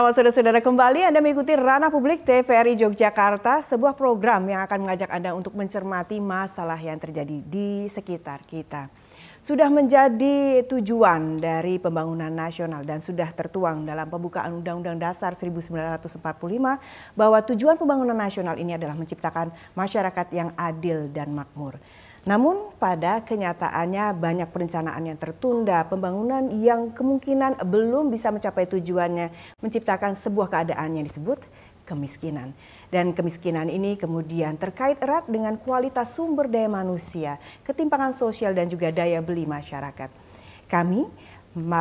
Selamat saudara-saudara, kembali Anda mengikuti Ranah Publik TVRI Yogyakarta, sebuah program yang akan mengajak Anda untuk mencermati masalah yang terjadi di sekitar kita. Sudah menjadi tujuan dari pembangunan nasional dan sudah tertuang dalam pembukaan Undang-Undang Dasar 1945 bahwa tujuan pembangunan nasional ini adalah menciptakan masyarakat yang adil dan makmur. Namun pada kenyataannya banyak perencanaan yang tertunda, pembangunan yang kemungkinan belum bisa mencapai tujuannya, menciptakan sebuah keadaan yang disebut kemiskinan. Dan kemiskinan ini kemudian terkait erat dengan kualitas sumber daya manusia, ketimpangan sosial dan juga daya beli masyarakat. Kami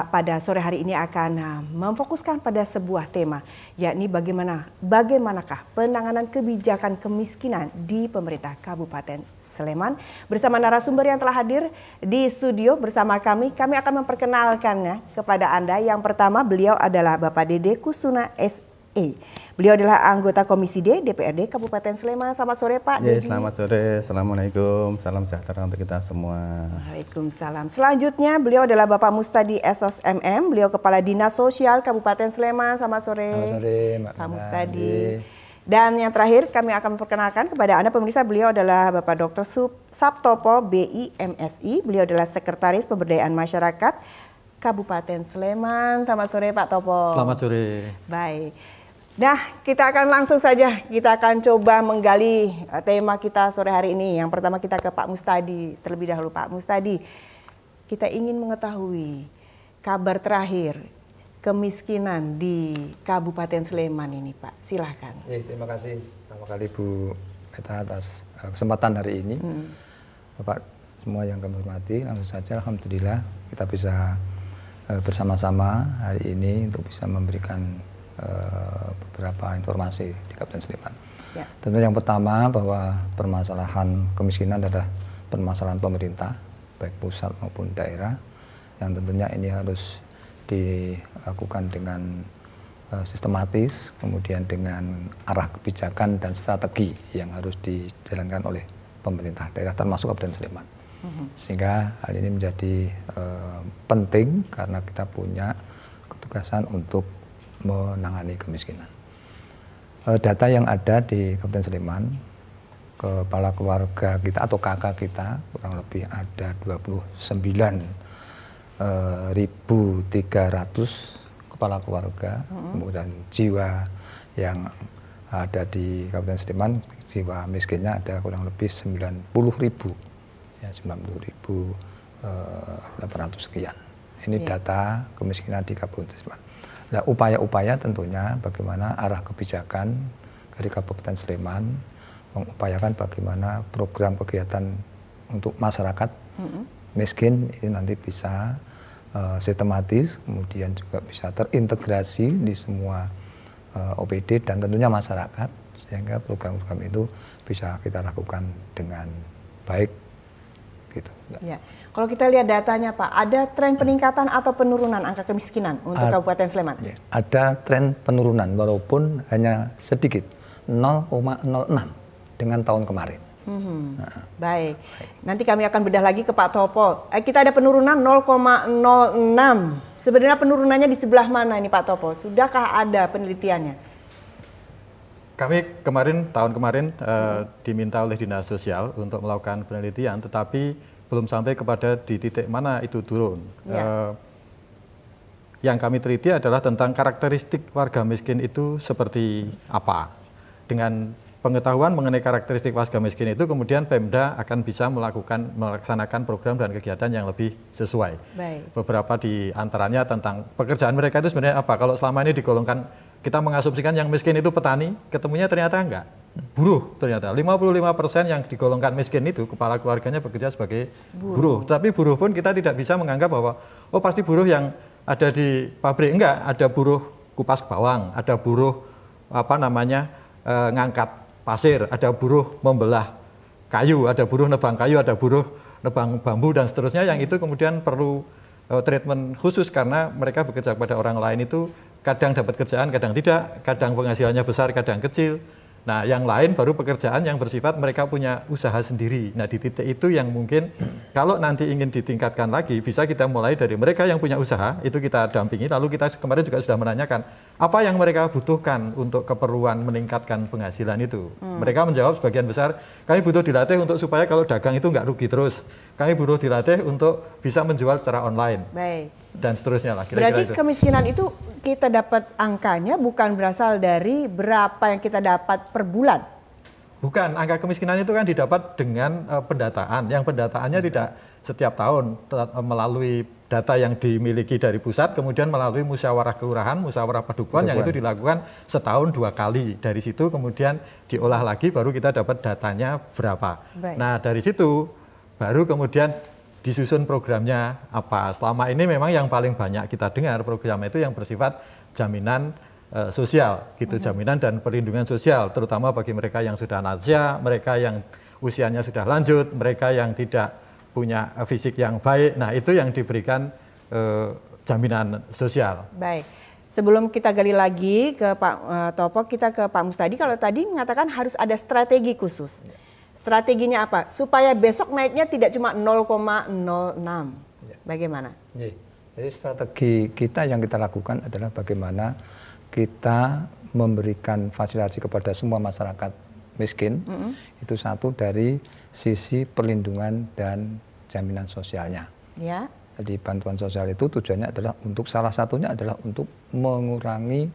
pada sore hari ini akan memfokuskan pada sebuah tema, yakni bagaimanakah penanganan kebijakan kemiskinan di pemerintah Kabupaten Sleman. Bersama narasumber yang telah hadir di studio bersama kami akan memperkenalkannya kepada Anda. Yang pertama, beliau adalah Bapak Dede Kusuna SE. Beliau adalah anggota Komisi D DPRD Kabupaten Sleman. Selamat sore Pak Dede. Selamat sore, Assalamualaikum, salam sejahtera untuk kita semua. Waalaikumsalam. Selanjutnya beliau adalah Bapak Mustadi Esos MM. Beliau Kepala Dinas Sosial Kabupaten Sleman. Selamat sore. Selamat sore Pak Mustadi. Dan yang terakhir kami akan memperkenalkan kepada Anda pemirsa, beliau adalah Bapak Dr. Sabtopo BIMSI. Beliau adalah Sekretaris Pemberdayaan Masyarakat Kabupaten Sleman. Selamat sore Pak Topo. Selamat sore. Baik. Nah, kita akan langsung saja, kita akan coba menggali tema kita sore hari ini. Yang pertama kita ke Pak Mustadi terlebih dahulu. Pak Mustadi, kita ingin mengetahui kabar terakhir kemiskinan di Kabupaten Sleman ini Pak. Silahkan. Terima kasih pertama kali Bu Meta atas kesempatan hari ini. Bapak semua yang kami hormati, langsung saja Alhamdulillah kita bisa bersama-sama hari ini untuk bisa memberikan beberapa informasi di Kabupaten Sleman. Ya. Tentu yang pertama bahwa permasalahan kemiskinan adalah permasalahan pemerintah, baik pusat maupun daerah, yang tentunya ini harus dilakukan dengan sistematis, kemudian dengan arah kebijakan dan strategi yang harus dijalankan oleh pemerintah daerah termasuk Kabupaten Sleman. Sehingga hal ini menjadi penting karena kita punya ketugasan untuk menangani kemiskinan. Data yang ada di Kabupaten Sleman, kepala keluarga kita atau KK kita kurang lebih ada 29.300 kepala keluarga, kemudian jiwa yang ada di Kabupaten Sleman, jiwa miskinnya ada kurang lebih 90.000, ya 90.800 sekian. Ini data kemiskinan di Kabupaten Sleman. Nah, upaya-upaya tentunya bagaimana arah kebijakan dari Kabupaten Sleman mengupayakan bagaimana program kegiatan untuk masyarakat miskin ini nanti bisa sistematis, kemudian juga bisa terintegrasi di semua OPD dan tentunya masyarakat, sehingga program-program itu bisa kita lakukan dengan baik. Gitu. Ya. Kalau kita lihat datanya Pak, ada tren peningkatan atau penurunan angka kemiskinan untuk Kabupaten Sleman? Ya, ada tren penurunan walaupun hanya sedikit, 0,06 dengan tahun kemarin. Baik, nanti kami akan bedah lagi ke Pak Topo. Kita ada penurunan 0,06. Sebenarnya penurunannya di sebelah mana ini Pak Topo? Sudahkah ada penelitiannya? Kami tahun kemarin diminta oleh Dinas Sosial untuk melakukan penelitian, tetapi belum sampai kepada di titik mana itu turun. Ya. Yang kami teliti adalah tentang karakteristik warga miskin itu seperti apa. Dengan pengetahuan mengenai karakteristik warga miskin itu, kemudian Pemda akan bisa melaksanakan program dan kegiatan yang lebih sesuai. Baik. Beberapa di antaranya tentang pekerjaan mereka itu sebenarnya apa. Kalau selama ini digolongkan, kita mengasumsikan yang miskin itu petani, ketemunya ternyata enggak. Buruh ternyata. 55% yang digolongkan miskin itu kepala keluarganya bekerja sebagai buruh. Tapi buruh pun kita tidak bisa menganggap bahwa oh pasti buruh yang ada di pabrik. Enggak, ada buruh kupas bawang, ada buruh ngangkat pasir, ada buruh membelah kayu, ada buruh nebang kayu, ada buruh nebang bambu dan seterusnya, yang itu kemudian perlu treatment khusus karena mereka bekerja kepada orang lain itu kadang dapat kerjaan, kadang tidak, kadang penghasilannya besar, kadang kecil. Nah, yang lain baru pekerjaan yang bersifat mereka punya usaha sendiri. Nah, di titik itu yang mungkin kalau nanti ingin ditingkatkan lagi, bisa kita mulai dari mereka yang punya usaha, itu kita dampingi. Lalu kita kemarin juga sudah menanyakan, apa yang mereka butuhkan untuk keperluan meningkatkan penghasilan itu. Mereka menjawab sebagian besar, kami butuh dilatih untuk supaya kalau dagang itu nggak rugi terus. Kami butuh dilatih untuk bisa menjual secara online. Baik. Dan seterusnya lah. Kira-kira Berarti itu. kemiskinan itu kita dapat angkanya bukan berasal dari berapa yang kita dapat per bulan. Bukan, angka kemiskinan itu kan didapat dengan pendataan. Yang pendataannya tidak setiap tahun melalui data yang dimiliki dari pusat, kemudian melalui musyawarah kelurahan, musyawarah padukuhan yang itu dilakukan setahun 2 kali. Dari situ kemudian diolah lagi, baru kita dapat datanya berapa. Baik. Nah, dari situ baru kemudian disusun programnya apa. Selama ini memang yang paling banyak kita dengar program itu yang bersifat jaminan sosial, gitu, jaminan dan perlindungan sosial, terutama bagi mereka yang sudah lansia, mereka yang usianya sudah lanjut, mereka yang tidak punya fisik yang baik. Nah, itu yang diberikan jaminan sosial. Baik. Sebelum kita gali lagi ke Pak Topo, kita ke Pak Mustadi. Kalau tadi mengatakan harus ada strategi khusus. Strateginya apa? Supaya besok naiknya tidak cuma 0,06. Bagaimana? Jadi strategi kita yang kita lakukan adalah bagaimana kita memberikan fasilitasi kepada semua masyarakat miskin. Itu satu dari sisi perlindungan dan jaminan sosialnya. Ya. Jadi bantuan sosial itu tujuannya adalah untuk salah satunya adalah untuk mengurangi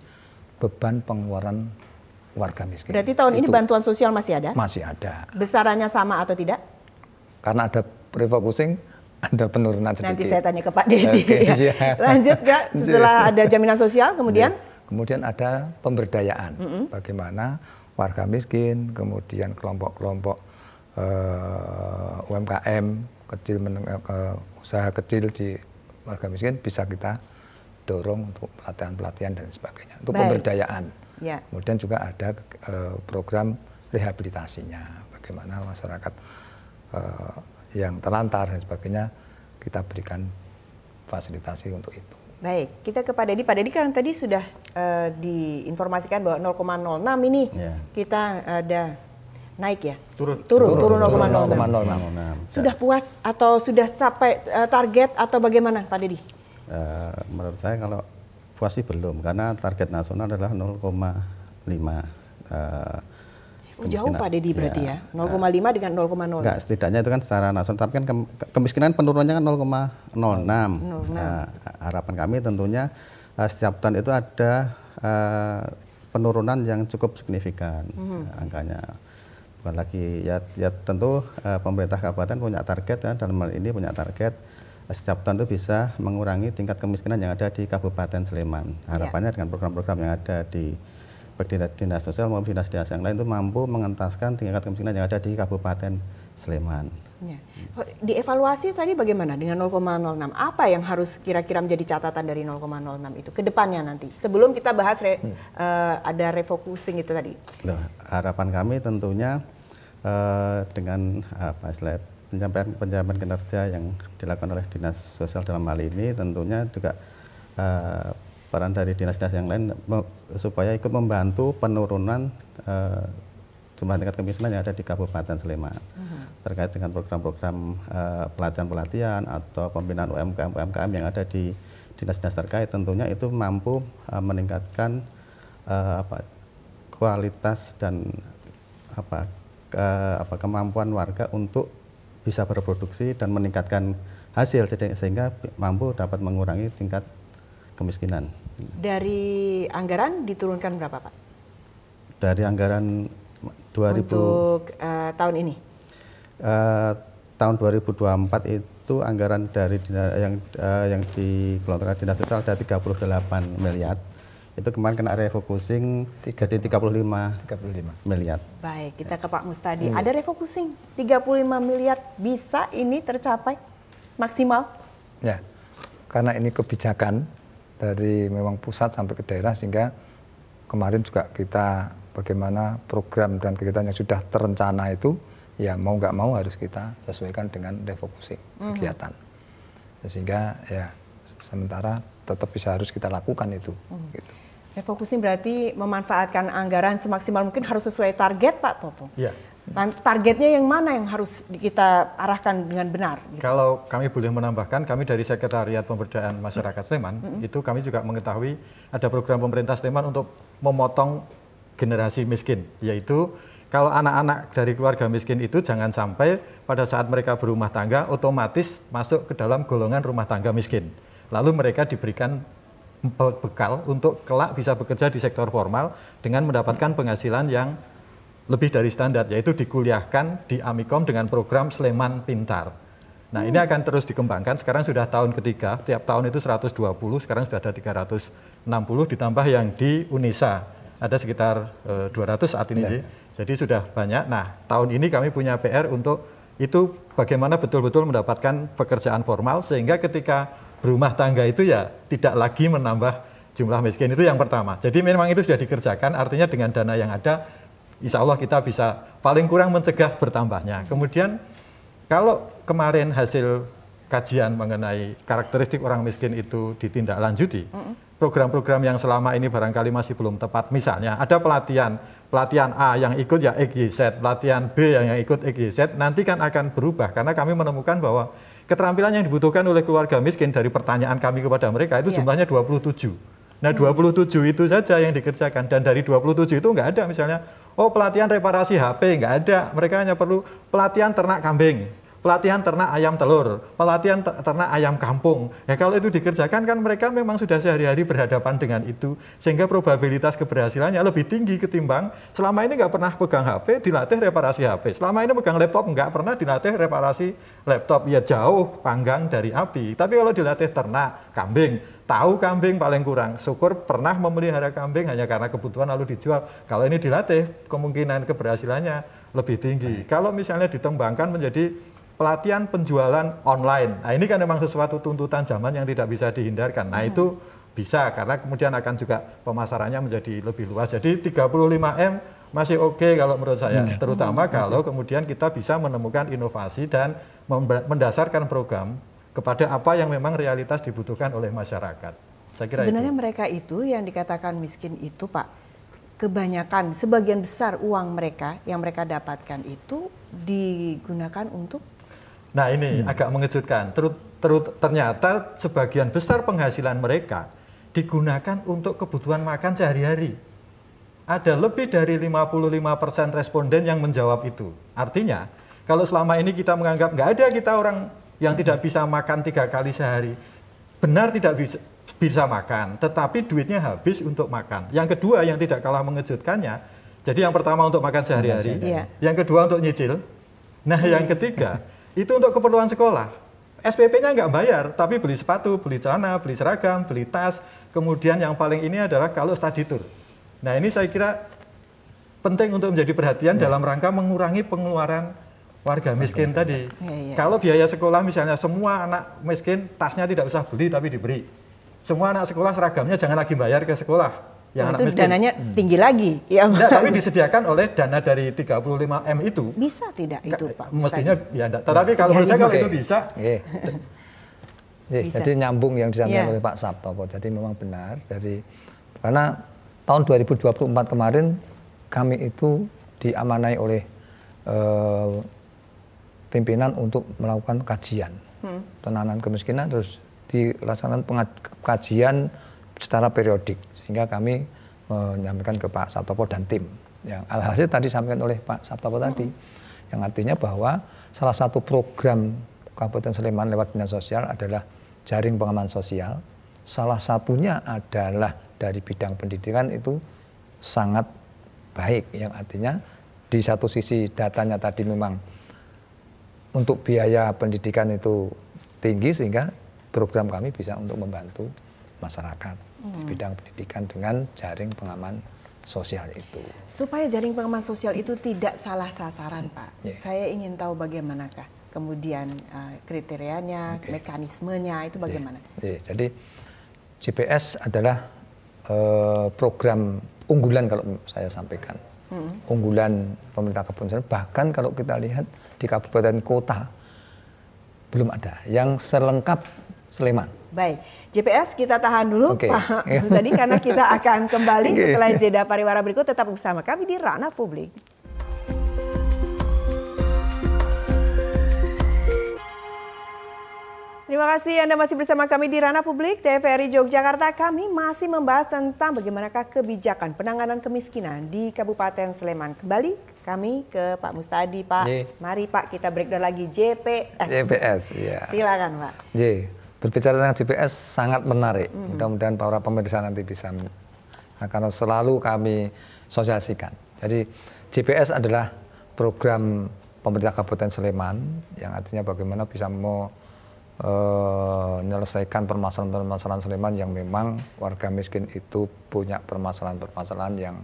beban pengeluaran warga miskin. Berarti tahun ini bantuan sosial masih ada? Masih ada. Besarannya sama atau tidak? Karena ada refocusing, ada penurunan sedikit. Nanti saya tanya ke Pak Dedi. Oke, ya. Lanjut Kak, setelah ada jaminan sosial kemudian? Kemudian ada pemberdayaan. Bagaimana warga miskin, kemudian kelompok-kelompok UMKM, kecil usaha kecil di warga miskin bisa kita dorong untuk pelatihan-pelatihan dan sebagainya. Untuk pemberdayaan. Ya. Kemudian juga ada program rehabilitasinya, bagaimana masyarakat yang terlantar dan sebagainya kita berikan fasilitasi untuk itu. Baik, kita ke Pak Dedi. Pak Dedi kan tadi sudah diinformasikan bahwa 0,06 ini kita ada naik ya? Turun 0,06. Sudah puas atau sudah capai target atau bagaimana Pak Dedi? Menurut saya kalau puas sih belum, karena target nasional adalah 0,5. Jauh Pak Dedi berarti ya, 0,5 dengan 0,0. Enggak, setidaknya itu kan secara nasional, tapi kan kemiskinan penurunannya kan 0,06. Nah, harapan kami tentunya setiap tahun itu ada penurunan yang cukup signifikan angkanya. Bukan lagi ya tentu pemerintah kabupaten punya target ya, dalam hal ini punya target setiap tahun itu bisa mengurangi tingkat kemiskinan yang ada di Kabupaten Sleman. Harapannya dengan program-program yang ada di dinas sosial maupun dinas-dinas yang lain itu mampu mengentaskan tingkat kemiskinan yang ada di Kabupaten Sleman. Ya. Dievaluasi tadi bagaimana dengan 0,06? Apa yang harus kira-kira menjadi catatan dari 0,06 itu ke depannya nanti? Sebelum kita bahas ada refocusing itu tadi. Loh, harapan kami tentunya dengan penyampaian kinerja yang dilakukan oleh dinas sosial dalam hal ini, tentunya juga peran dari dinas-dinas yang lain supaya ikut membantu penurunan jumlah tingkat kemiskinan yang ada di Kabupaten Sleman terkait dengan program-program pelatihan-pelatihan atau pembinaan UMKM yang ada di dinas-dinas terkait. Tentunya itu mampu meningkatkan kualitas dan kemampuan warga untuk bisa berproduksi dan meningkatkan hasil sehingga mampu dapat mengurangi tingkat kemiskinan. Dari anggaran diturunkan berapa Pak? Dari anggaran 2000 untuk tahun ini? Tahun 2024 itu anggaran dari yang digelontorkan dinas sosial ada 38 miliar. Itu kemarin kena refocusing jadi 35 miliar. Baik, kita ke Pak Mustadi. Ada refocusing 35 miliar, bisa ini tercapai maksimal? Ya, karena ini kebijakan dari memang pusat sampai ke daerah, sehingga kemarin juga kita bagaimana program dan kegiatan yang sudah terencana itu ya mau nggak mau harus kita sesuaikan dengan refocusing kegiatan. Sehingga ya sementara tetap bisa harus kita lakukan itu. Gitu. Refocusing berarti memanfaatkan anggaran semaksimal mungkin harus sesuai target, Pak Topo. Iya. Targetnya yang mana yang harus kita arahkan dengan benar? Gitu. Kalau kami boleh menambahkan, kami dari Sekretariat Pemberdayaan Masyarakat Sleman, itu kami juga mengetahui ada program pemerintah Sleman untuk memotong generasi miskin, yaitu kalau anak-anak dari keluarga miskin itu jangan sampai pada saat mereka berumah tangga otomatis masuk ke dalam golongan rumah tangga miskin. Lalu mereka diberikan bekal untuk kelak bisa bekerja di sektor formal dengan mendapatkan penghasilan yang lebih dari standar, yaitu dikuliahkan di Amikom dengan program Sleman Pintar. Nah, ini akan terus dikembangkan. Sekarang sudah tahun ketiga, tiap tahun itu 120, sekarang sudah ada 360, ditambah yang di Unisa. Ada sekitar 200 saat ini. Jadi sudah banyak. Nah, tahun ini kami punya PR untuk itu bagaimana betul-betul mendapatkan pekerjaan formal, sehingga ketika berumah tangga itu ya tidak lagi menambah jumlah miskin. Itu yang pertama. Jadi memang itu sudah dikerjakan, artinya dengan dana yang ada, insya Allah kita bisa paling kurang mencegah bertambahnya. Kemudian kalau kemarin hasil kajian mengenai karakteristik orang miskin itu ditindaklanjuti, program-program yang selama ini barangkali masih belum tepat, misalnya ada pelatihan A yang ikut ya XYZ, pelatihan B yang ikut XYZ, nanti kan akan berubah karena kami menemukan bahwa keterampilan yang dibutuhkan oleh keluarga miskin dari pertanyaan kami kepada mereka itu jumlahnya 27. Nah 27 itu saja yang dikerjakan, dan dari 27 itu nggak ada misalnya, oh pelatihan reparasi HP, nggak ada. Mereka hanya perlu pelatihan ternak kambing, pelatihan ternak ayam telur, pelatihan ternak ayam kampung. Ya kalau itu dikerjakan kan mereka memang sudah sehari-hari berhadapan dengan itu, sehingga probabilitas keberhasilannya lebih tinggi ketimbang selama ini nggak pernah pegang HP, dilatih reparasi HP. Selama ini pegang laptop nggak pernah dilatih reparasi laptop, ya jauh panggang dari api. Tapi kalau dilatih ternak kambing, tahu kambing paling kurang, syukur pernah memelihara kambing hanya karena kebutuhan lalu dijual. Kalau ini dilatih, kemungkinan keberhasilannya lebih tinggi. Kalau misalnya ditembangkan menjadi pelatihan penjualan online, nah ini kan memang sesuatu tuntutan zaman yang tidak bisa dihindarkan. Nah itu bisa, karena kemudian akan juga pemasarannya menjadi lebih luas. Jadi 35M masih oke kalau menurut saya, terutama kalau kemudian kita bisa menemukan inovasi dan mendasarkan program kepada apa yang memang realitas dibutuhkan oleh masyarakat. Saya kira sebenarnya itu. Mereka itu yang dikatakan miskin itu, Pak, kebanyakan, sebagian besar uang mereka yang mereka dapatkan itu digunakan untuk. Nah ini agak mengejutkan. Ternyata sebagian besar penghasilan mereka digunakan untuk kebutuhan makan sehari-hari. Ada lebih dari 55% responden yang menjawab itu. Artinya, kalau selama ini kita menganggap nggak ada kita orang yang tidak bisa makan 3 kali sehari, benar tidak bisa makan, tetapi duitnya habis untuk makan. Yang kedua yang tidak kalah mengejutkannya, jadi yang pertama untuk makan sehari-hari, yang kedua untuk nyicil, nah yang ketiga itu untuk keperluan sekolah. SPP-nya nggak bayar, tapi beli sepatu, beli celana, beli seragam, beli tas. Kemudian yang paling ini adalah kalau study tour. Nah ini saya kira penting untuk menjadi perhatian dalam rangka mengurangi pengeluaran warga miskin tadi. Kalau biaya sekolah misalnya semua anak miskin tasnya tidak usah beli tapi diberi. Semua anak sekolah seragamnya jangan lagi bayar ke sekolah. Yang anak itu miskin. Dananya tinggi lagi. Ya. Enggak, tapi disediakan oleh dana dari 35M itu. Bisa tidak itu Pak? Mestinya ya enggak. Tetapi kalau menurut saya kalau itu bisa. Bisa. Jadi nyambung yang disampaikan oleh Pak Sabtopo. Jadi memang benar karena tahun 2024 kemarin kami itu diamanai oleh pimpinan untuk melakukan kajian penanganan kemiskinan, terus dilaksanakan kajian secara periodik, sehingga kami menyampaikan ke Pak Sabtopo dan tim yang alhasil tadi disampaikan oleh Pak Sabtopo tadi, yang artinya bahwa salah satu program Kabupaten Sleman lewat Dinas Sosial adalah jaring pengaman sosial. Salah satunya adalah dari bidang pendidikan itu sangat baik, yang artinya di satu sisi datanya tadi memang untuk biaya pendidikan itu tinggi, sehingga program kami bisa untuk membantu masyarakat di bidang pendidikan dengan jaring pengaman sosial itu. Supaya jaring pengaman sosial itu tidak salah sasaran, Pak. Saya ingin tahu bagaimanakah kemudian kriterianya, mekanismenya itu bagaimana? Jadi JPS adalah program unggulan kalau saya sampaikan. Unggulan pemerintah Kabupaten Sleman, bahkan kalau kita lihat di kabupaten kota belum ada yang selengkap Sleman. Baik, JPS kita tahan dulu Oke. Pak Mustadi karena kita akan kembali setelah jeda pariwara berikut. Tetap bersama kami di Ranah Publik. Terima kasih Anda masih bersama kami di Ranah Publik TVRI Yogyakarta. Kami masih membahas tentang bagaimanakah kebijakan penanganan kemiskinan di Kabupaten Sleman. Kembali kami ke Pak Mustadi, Pak. Mari Pak kita breakdown lagi JPS. JPS, ya. Silakan Pak. Berbicara tentang JPS sangat menarik. Mudah-mudahan para pemirsa nanti bisa, karena selalu kami sosialisasikan. Jadi JPS adalah program pemerintah Kabupaten Sleman yang artinya bagaimana bisa menyelesaikan permasalahan-permasalahan Sleman yang memang warga miskin itu punya permasalahan-permasalahan yang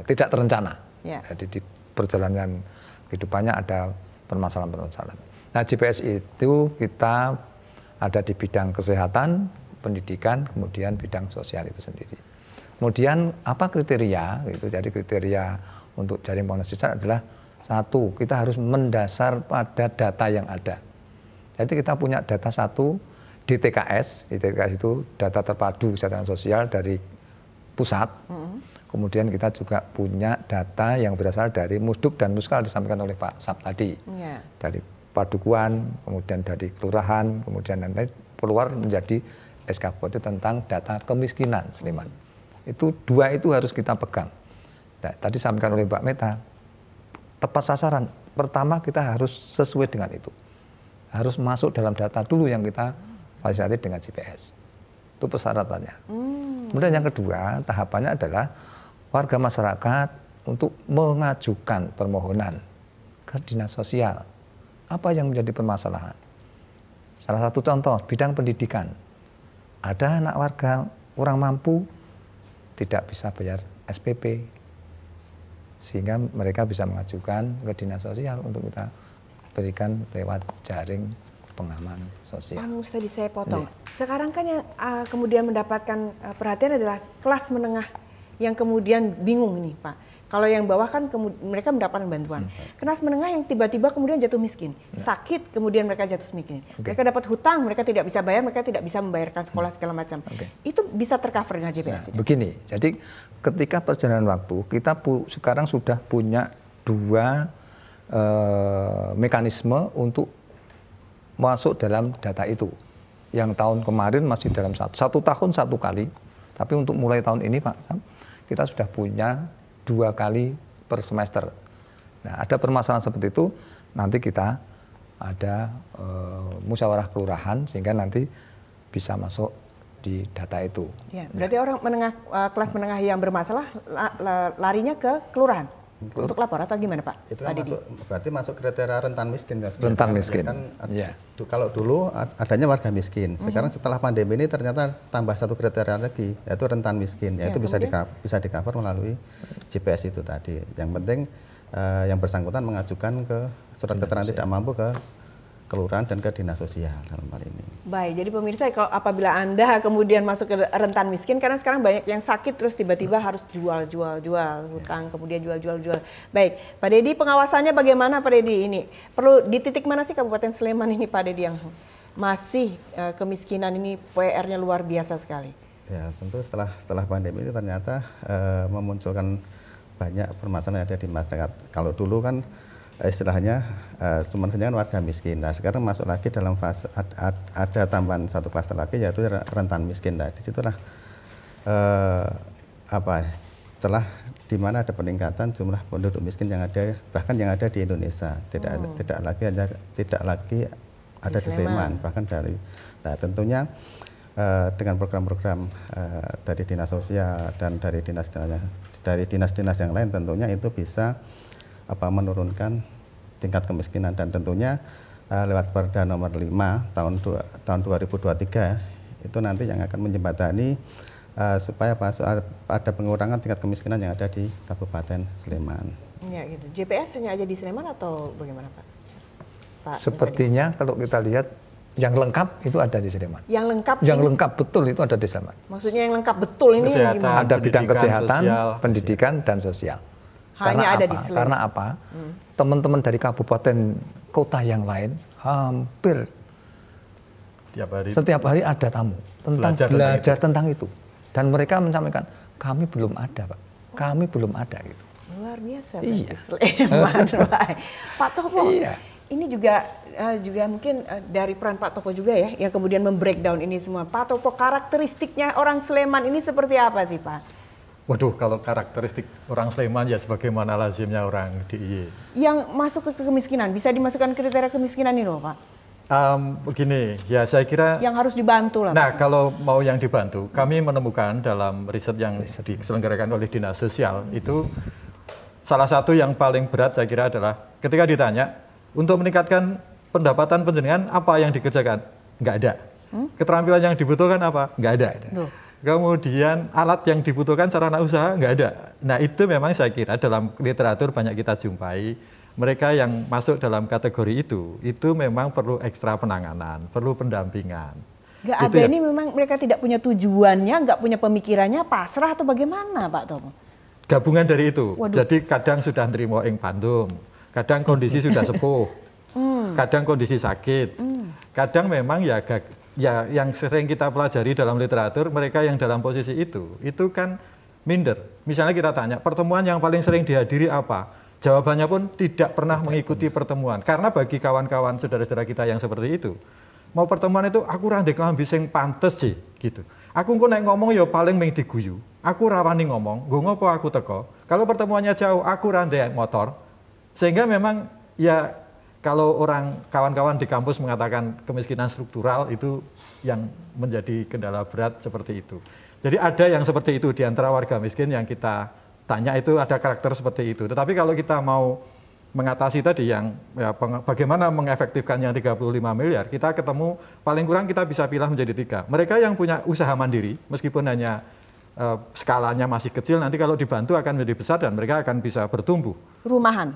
tidak terencana. Jadi di perjalanan kehidupannya ada permasalahan-permasalahan. Nah, JPS itu kita ada di bidang kesehatan, pendidikan, kemudian bidang sosial itu sendiri. Kemudian apa kriteria? Gitu. Jadi kriteria untuk jaring pengawas desa adalah satu, kita harus mendasar pada data yang ada. Jadi kita punya data satu di TKS itu data terpadu kesehatan sosial dari pusat. Kemudian kita juga punya data yang berasal dari Musduk dan Muskal disampaikan oleh Pak Sab tadi. Dari Padukuan, kemudian dari kelurahan, kemudian nanti keluar menjadi SKPT tentang data kemiskinan Sleman. Itu dua itu harus kita pegang. Nah, tadi disampaikan oleh Mbak Meta, tepat sasaran. Pertama kita harus sesuai dengan itu. Harus masuk dalam data dulu yang kita fasilitasi dengan JPS. Itu persyaratannya. Kemudian yang kedua, tahapannya adalah warga masyarakat untuk mengajukan permohonan ke dinas sosial. Apa yang menjadi permasalahan? Salah satu contoh, bidang pendidikan. Ada anak warga kurang mampu, tidak bisa bayar SPP. Sehingga mereka bisa mengajukan ke dinas sosial untuk kita berikan lewat jaring pengaman sosial. Pak Mustadi, saya potong. Sekarang kan yang kemudian mendapatkan perhatian adalah kelas menengah yang kemudian bingung nih Pak. Kalau yang bawah kan mereka mendapatkan bantuan. Kelas menengah yang tiba-tiba kemudian jatuh miskin. Sakit kemudian mereka jatuh miskin. Mereka dapat hutang, mereka tidak bisa bayar, mereka tidak bisa membayarkan sekolah segala macam. Itu bisa tercover dengan JPS? Nah, begini, jadi ketika perjalanan waktu kita sekarang sudah punya dua mekanisme untuk masuk dalam data itu. Yang tahun kemarin masih dalam satu tahun satu kali, tapi untuk mulai tahun ini Pak Sam, kita sudah punya 2 kali per semester. Nah, ada permasalahan seperti itu, nanti kita ada musyawarah kelurahan sehingga nanti bisa masuk di data itu. Ya, berarti orang menengah kelas menengah yang bermasalah larinya ke kelurahan untuk lapor atau gimana Pak? Itu kan berarti masuk kriteria rentan miskin. Rentan miskin. Kan, kalau dulu adanya warga miskin, sekarang setelah pandemi ini ternyata tambah satu kriteria lagi, yaitu rentan miskin. Yaitu bisa di-cover melalui JPS itu tadi. Yang penting yang bersangkutan mengajukan ke surat keterangan tidak mampu ke kelurahan dan ke dinas sosial dalam hal ini. Baik, jadi pemirsa kalau apabila Anda kemudian masuk ke rentan miskin, karena sekarang banyak yang sakit terus tiba-tiba harus jual hutang, kemudian jual. Baik, Pak Dedi, pengawasannya bagaimana Pak Dedi ini? Perlu di titik mana sih Kabupaten Sleman ini Pak Dedi yang masih kemiskinan ini PR-nya luar biasa sekali? Ya, tentu setelah pandemi itu ternyata memunculkan banyak permasalahan yang ada di masyarakat. Kalau dulu kan istilahnya cuma hanya warga miskin. Nah, sekarang masuk lagi dalam fase ada tambahan satu klaster lagi yaitu rentan miskin. Nah, disitulah celah di mana ada peningkatan jumlah penduduk miskin yang ada, bahkan yang ada di Indonesia. Tidak lagi ada di Sleman, bahkan dari. Nah, tentunya dengan program-program dari dinas sosial dan dari dinas-dinas yang lain tentunya itu bisa menurunkan tingkat kemiskinan, dan tentunya lewat Perda nomor 5 tahun 2023 itu nanti yang akan menjembatani supaya ada pengurangan tingkat kemiskinan yang ada di Kabupaten Sleman. Ya gitu. JPS hanya aja di Sleman atau bagaimana Pak? Sepertinya kalau kita lihat yang lengkap itu ada di Sleman. Yang lengkap betul itu ada di Sleman. Maksudnya yang lengkap betul ini gimana? Ada bidang kesehatan, pendidikan dan sosial. Hanya ada di Sleman. Karena apa? Teman-teman dari kabupaten kota yang lain hampir Setiap hari ada tamu tentang belajar tentang itu. Dan mereka menyampaikan, kami belum ada, Pak. Kami belum ada gitu. Luar biasa. Iya. Pak Topo, ini juga mungkin dari peran Pak Topo juga ya, yang kemudian membreakdown ini semua. Pak Topo, karakteristiknya orang Sleman ini seperti apa sih, Pak? Waduh, kalau karakteristik orang Sleman ya sebagaimana lazimnya orang DIY. Yang masuk ke kemiskinan, bisa dimasukkan kriteria kemiskinan ini loh, Pak? Begini, ya saya kira yang harus dibantu lah. Nah, kalau mau yang dibantu, kami menemukan dalam riset yang diselenggarakan oleh Dinas Sosial itu salah satu yang paling berat saya kira adalah ketika ditanya untuk meningkatkan pendapatan penjenengan apa yang dikerjakan? Nggak ada. Keterampilan yang dibutuhkan apa? Nggak ada. Kemudian alat yang dibutuhkan sarana usaha nggak ada. Nah, itu memang saya kira dalam literatur banyak kita jumpai. Mereka yang masuk dalam kategori itu memang perlu ekstra penanganan, perlu pendampingan. Nggak ada ini memang mereka tidak punya tujuannya, nggak punya pemikirannya, pasrah atau bagaimana, Pak Topo? Gabungan dari itu. Waduh. Jadi kadang sudah nerimo ing pandum, kadang kondisi sudah sepuh, kadang kondisi sakit, kadang memang ya yang sering kita pelajari dalam literatur, mereka yang dalam posisi itu kan minder. Misalnya kita tanya, pertemuan yang paling sering dihadiri apa? Jawabannya pun tidak pernah mengikuti pertemuan. Karena bagi kawan-kawan saudara-saudara kita yang seperti itu, mau pertemuan itu aku randek klambi sing pantes sih gitu. Aku engko nek ngomong ya paling ming diguyu. Aku rawani ngomong, nggo ngopo aku teko. Kalau pertemuannya jauh, aku randek motor. Sehingga memang ya kalau orang kawan-kawan di kampus mengatakan kemiskinan struktural itu yang menjadi kendala berat seperti itu. Jadi ada yang seperti itu di antara warga miskin yang kita tanya itu ada karakter seperti itu. Tetapi kalau kita mau mengatasi tadi yang ya, bagaimana mengefektifkan yang 35 miliar, kita ketemu paling kurang kita bisa pilih menjadi 3. Mereka yang punya usaha mandiri, meskipun hanya skalanya masih kecil, nanti kalau dibantu akan menjadi besar dan mereka akan bisa bertumbuh. Rumahan?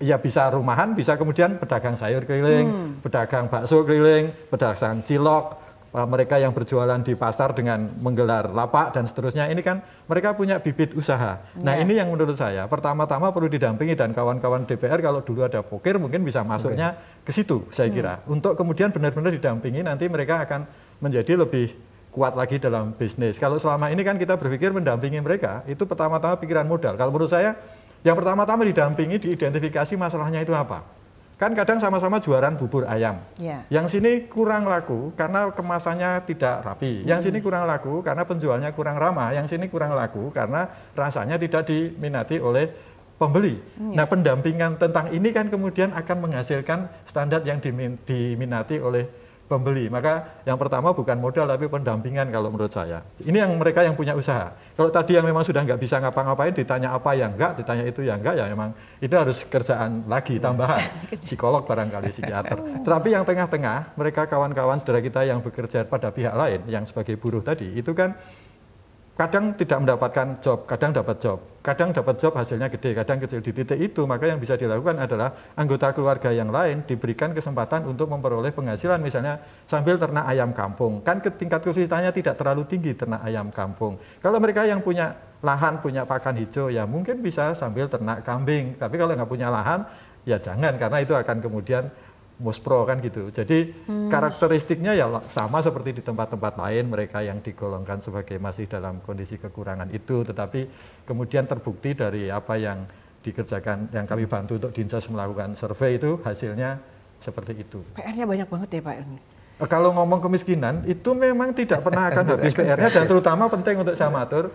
Ya bisa rumahan, bisa kemudian pedagang sayur keliling, pedagang bakso keliling, pedagang cilok, mereka yang berjualan di pasar dengan menggelar lapak dan seterusnya, ini kan mereka punya bibit usaha. Nah ini yang menurut saya pertama-tama perlu didampingi dan kawan-kawan DPR kalau dulu ada pokir mungkin bisa masuknya ke situ saya kira. Untuk kemudian benar-benar didampingi nanti mereka akan menjadi lebih kuat lagi dalam bisnis. Kalau selama ini kan kita berpikir mendampingi mereka, itu pertama-tama pikiran modal. Kalau menurut saya yang pertama-tama didampingi, diidentifikasi masalahnya itu apa. Kan kadang sama-sama jualan bubur ayam. Yang sini kurang laku karena kemasannya tidak rapi. Yang sini kurang laku karena penjualnya kurang ramah. Yang sini kurang laku karena rasanya tidak diminati oleh pembeli. Nah, pendampingan tentang ini kan kemudian akan menghasilkan standar yang diminati oleh pembeli. Maka yang pertama bukan modal tapi pendampingan kalau menurut saya. Ini yang mereka yang punya usaha. Kalau tadi yang memang sudah nggak bisa ngapa-ngapain, ditanya apa yang enggak, ditanya itu yang enggak, ya memang itu harus kerjaan lagi tambahan. Psikolog barangkali, psikiater. Tetapi yang tengah-tengah, mereka kawan-kawan saudara kita yang bekerja pada pihak lain, yang sebagai buruh tadi, itu kan kadang tidak mendapatkan job, kadang dapat job. Kadang dapat job hasilnya gede, kadang kecil. Di titik itu, maka yang bisa dilakukan adalah anggota keluarga yang lain diberikan kesempatan untuk memperoleh penghasilan, misalnya sambil ternak ayam kampung. Kan tingkat kesulitannya tidak terlalu tinggi ternak ayam kampung. Kalau mereka yang punya lahan, punya pakan hijau, ya mungkin bisa sambil ternak kambing. Tapi kalau nggak punya lahan, ya jangan, karena itu akan kemudian muspro kan gitu. Jadi karakteristiknya ya sama seperti di tempat-tempat lain, mereka yang digolongkan sebagai masih dalam kondisi kekurangan itu, tetapi kemudian terbukti dari apa yang dikerjakan, yang kami bantu untuk Dinsos melakukan survei itu hasilnya seperti itu. PR-nya banyak banget ya Pak. Kalau ngomong kemiskinan itu memang tidak pernah akan habis PR-nya, dan terutama penting untuk saya matur.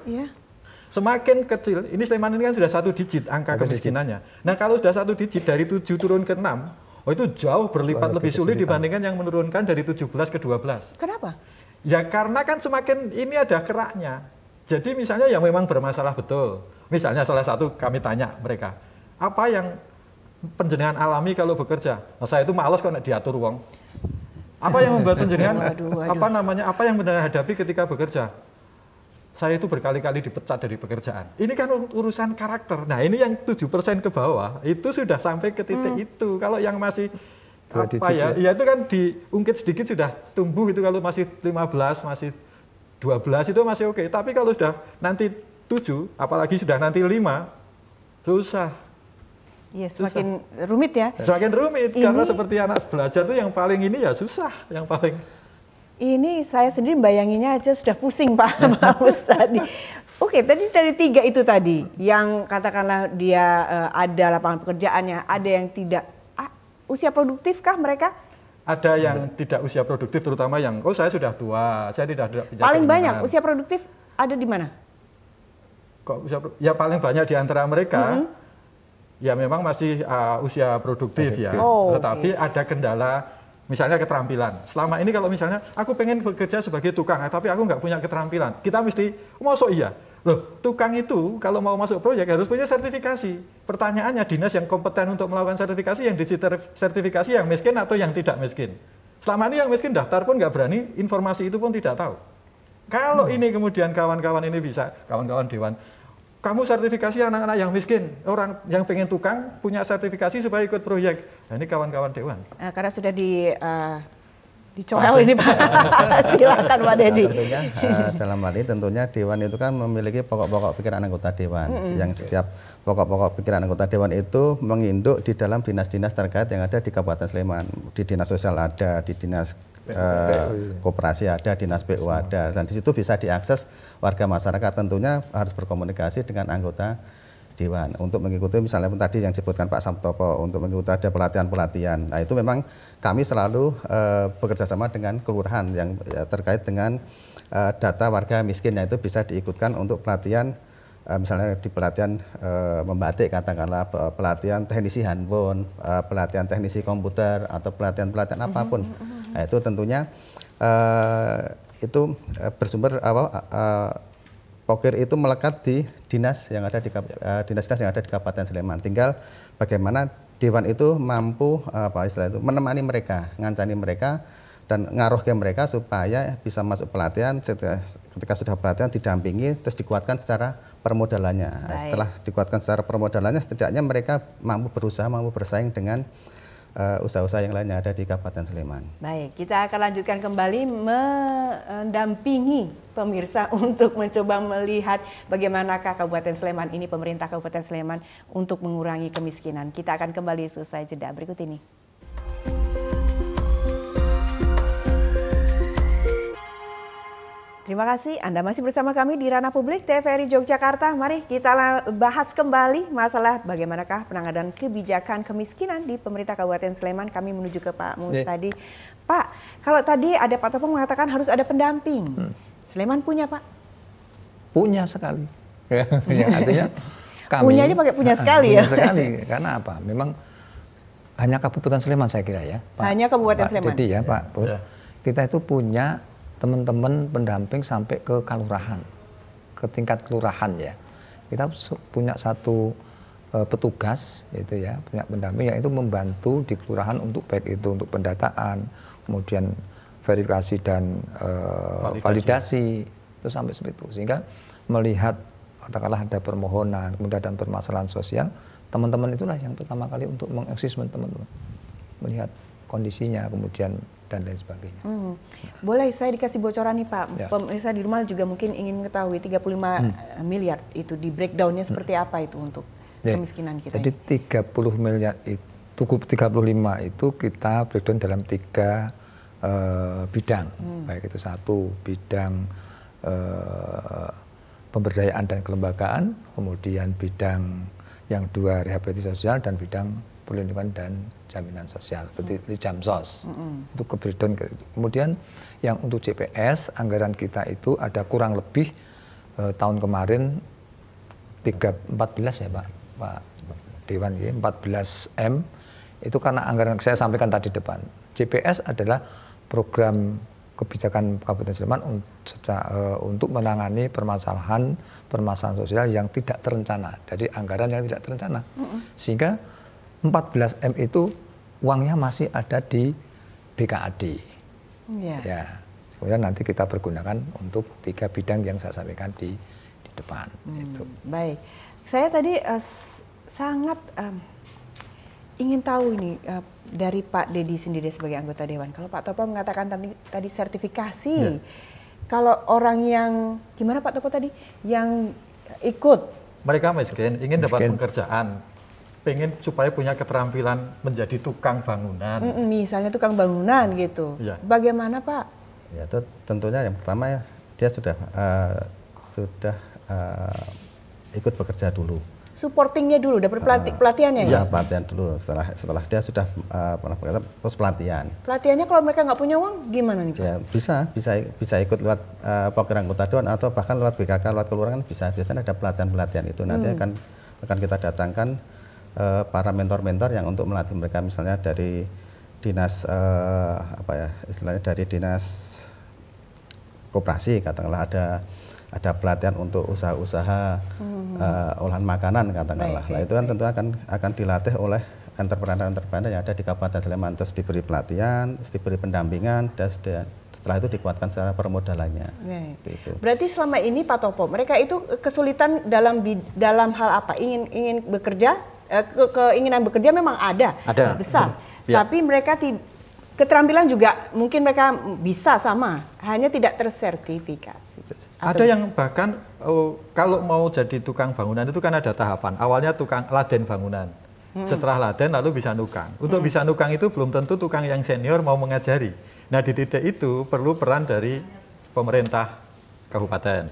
Semakin kecil, ini Sleman ini kan sudah 1 digit angka kemiskinannya. Nah kalau sudah 1 digit dari 7 turun ke 6, oh itu jauh berlipat lebih sulit dibandingkan yang menurunkan dari 17 ke 12. Kenapa? Ya karena kan semakin ini ada keraknya. Jadi misalnya yang memang bermasalah betul. Misalnya salah satu kami tanya mereka, apa yang penjenengan alami kalau bekerja? Nah, saya itu malas kok diatur uang. Apa yang membuat penjenengan, apa yang penjenengan hadapi ketika bekerja? Saya itu berkali-kali dipecat dari pekerjaan. Ini kan urusan karakter. Nah ini yang 7% ke bawah, itu sudah sampai ke titik itu. Kalau yang masih ya itu kan diungkit sedikit sudah tumbuh itu, kalau masih 15, masih 12 itu masih oke. Tapi kalau sudah nanti 7, apalagi sudah nanti 5, susah. Iya, semakin rumit ya. Semakin rumit, karena seperti anak belajar itu yang paling ini ya susah, yang paling. Ini saya sendiri bayanginnya aja sudah pusing Pak Mustadi. Oke, tadi 3 itu tadi yang katakanlah dia ada lapangan pekerjaannya, ada yang tidak. Usia produktifkah mereka? Ada yang tidak usia produktif, terutama yang saya sudah tua, saya tidak ada. Paling banyak usia produktif ada di mana? Ya paling banyak di antara mereka, ya memang masih usia produktif ya. Tetapi ada kendala. Misalnya keterampilan. Selama ini kalau misalnya aku pengen bekerja sebagai tukang, tapi aku nggak punya keterampilan, kita mesti masuk iya. Loh, tukang itu kalau mau masuk proyek harus punya sertifikasi. Pertanyaannya, dinas yang kompeten untuk melakukan sertifikasi, yang sertifikasi yang miskin atau yang tidak miskin? Selama ini yang miskin daftar pun nggak berani, informasi itu pun tidak tahu. Kalau ini kemudian kawan-kawan ini bisa, kawan-kawan dewan, kamu sertifikasi anak-anak yang miskin, orang yang pengen tukang punya sertifikasi supaya ikut proyek. Nah, ini kawan-kawan dewan. Karena sudah dicoel ini Pak. Silakan Pak Dedi. Tentunya dalam hal ini tentunya dewan itu kan memiliki pokok-pokok pikiran anggota dewan. Yang setiap pokok-pokok pikiran anggota dewan itu menginduk di dalam dinas-dinas terkait yang ada di Kabupaten Sleman. Di dinas sosial ada, di dinas koperasi ada, dinas PU ada, dan di situ bisa diakses warga masyarakat. Tentunya harus berkomunikasi dengan anggota dewan untuk mengikuti misalnya tadi yang disebutkan Pak Samtopo, untuk mengikuti ada pelatihan-pelatihan. Nah itu memang kami selalu bekerja sama dengan kelurahan yang terkait dengan data warga miskin, itu bisa diikutkan untuk pelatihan. Misalnya di pelatihan membatik, katakanlah pelatihan teknisi handphone, pelatihan teknisi komputer, atau pelatihan-pelatihan apapun. Nah, itu tentunya itu bersumber Pokir itu melekat di dinas yang ada di dinas-dinas yang ada di Kabupaten Sleman. Tinggal bagaimana dewan itu mampu menemani mereka, ngancani mereka dan ngaruh ke mereka supaya bisa masuk pelatihan. Ketika sudah pelatihan didampingi, terus dikuatkan secara permodalannya. Nah, setelah dikuatkan secara permodalannya, setidaknya mereka mampu berusaha, mampu bersaing dengan usaha-usaha yang lain yang ada di Kabupaten Sleman. Baik, kita akan lanjutkan kembali mendampingi pemirsa untuk mencoba melihat bagaimanakah Kabupaten Sleman ini, pemerintah Kabupaten Sleman untuk mengurangi kemiskinan. Kita akan kembali selesai jeda berikut ini. Terima kasih Anda masih bersama kami di Ranah Publik TVRI Yogyakarta. Mari kita bahas kembali masalah bagaimanakah penanganan kebijakan kemiskinan di pemerintah Kabupaten Sleman. Kami menuju ke Pak Mustadi. Pak, kalau tadi ada Pak Topo mengatakan harus ada pendamping. Sleman punya Pak? Punya sekali. Yang artinya kami punyanya pakai punya sekali ya. Punya sekali. Karena apa? Memang hanya Kabupaten Sleman saya kira ya. Pak, hanya Kabupaten Sleman. Jadi ya Pak Bos, kita itu punya teman-teman pendamping sampai ke kelurahan, ke tingkat kelurahan ya. Kita punya satu petugas itu ya, punya pendamping yang itu membantu di kelurahan untuk baik itu untuk pendataan, kemudian verifikasi dan validasi itu sampai seperti itu. Sehingga melihat katakanlah ada permohonan, kemudian ada permasalahan sosial, teman-teman itulah yang pertama kali untuk mengassessment teman-teman, melihat kondisinya, kemudian dan lain sebagainya. Boleh saya dikasih bocoran nih Pak, ya. Pemirsa di rumah juga mungkin ingin mengetahui 35 miliar itu di breakdownnya seperti apa itu untuk kemiskinan kita. Jadi 30 miliar itu, 35 itu kita breakdown dalam 3 bidang, baik itu 1 bidang pemberdayaan dan kelembagaan, kemudian bidang yang 2 rehabilitasi sosial, dan bidang perlindungan dan jaminan sosial, seperti Jamsos. Itu ke breakdown. Kemudian yang untuk JPS, anggaran kita itu ada kurang lebih tahun kemarin 14 ya Pak Dewan ya, 14 M. Itu karena anggaran saya sampaikan tadi depan. JPS adalah program kebijakan Kabupaten Sleman untuk menangani permasalahan sosial yang tidak terencana. Jadi anggaran yang tidak terencana. Sehingga 14 M itu uangnya masih ada di BKAD. Ya. Kemudian nanti kita pergunakan untuk 3 bidang yang saya sampaikan di depan. Itu. Baik, saya tadi sangat ingin tahu ini dari Pak Dedi sendiri sebagai anggota Dewan. Kalau Pak Topo mengatakan tadi sertifikasi, kalau orang yang gimana Pak Topo tadi yang ikut? Mereka miskin, ingin dapat pekerjaan. Pengen supaya punya keterampilan menjadi tukang bangunan. Misalnya tukang bangunan gitu. Ya. Bagaimana Pak? Ya, itu tentunya yang pertama ya, dia sudah ikut bekerja dulu. Supportingnya dulu, dapat pelatihannya ya? Ya, pelatihan dulu. Setelah dia sudah terus pelatihan. Pelatihannya kalau mereka nggak punya uang gimana nih Pak? Ya, bisa ikut lewat program anggota dewan atau bahkan lewat BKK, lewat kelurahan bisa. Biasanya ada pelatihan itu. Nanti akan kita datangkan para mentor-mentor yang untuk melatih mereka, misalnya dari dinas dari dinas koperasi, katakanlah ada pelatihan untuk usaha-usaha olahan makanan, katakanlah. Nah, itu kan tentu akan dilatih oleh entrepreneur yang ada di Kabupaten Sleman, terus diberi pelatihan, terus diberi pendampingan, dan setelah itu dikuatkan secara permodalannya. Itu. Berarti selama ini Pak Topo, mereka itu kesulitan dalam hal apa? Ingin bekerja, keinginan bekerja memang ada. Besar. Ya. Tapi mereka keterampilan juga mungkin mereka bisa sama, hanya tidak tersertifikasi. Ada yang bahkan kalau mau jadi tukang bangunan itu kan ada tahapan. Awalnya tukang laden bangunan. Setelah laden lalu bisa nukang. Untuk bisa nukang itu belum tentu tukang yang senior mau mengajari. Nah, di titik itu perlu peran dari pemerintah kabupaten.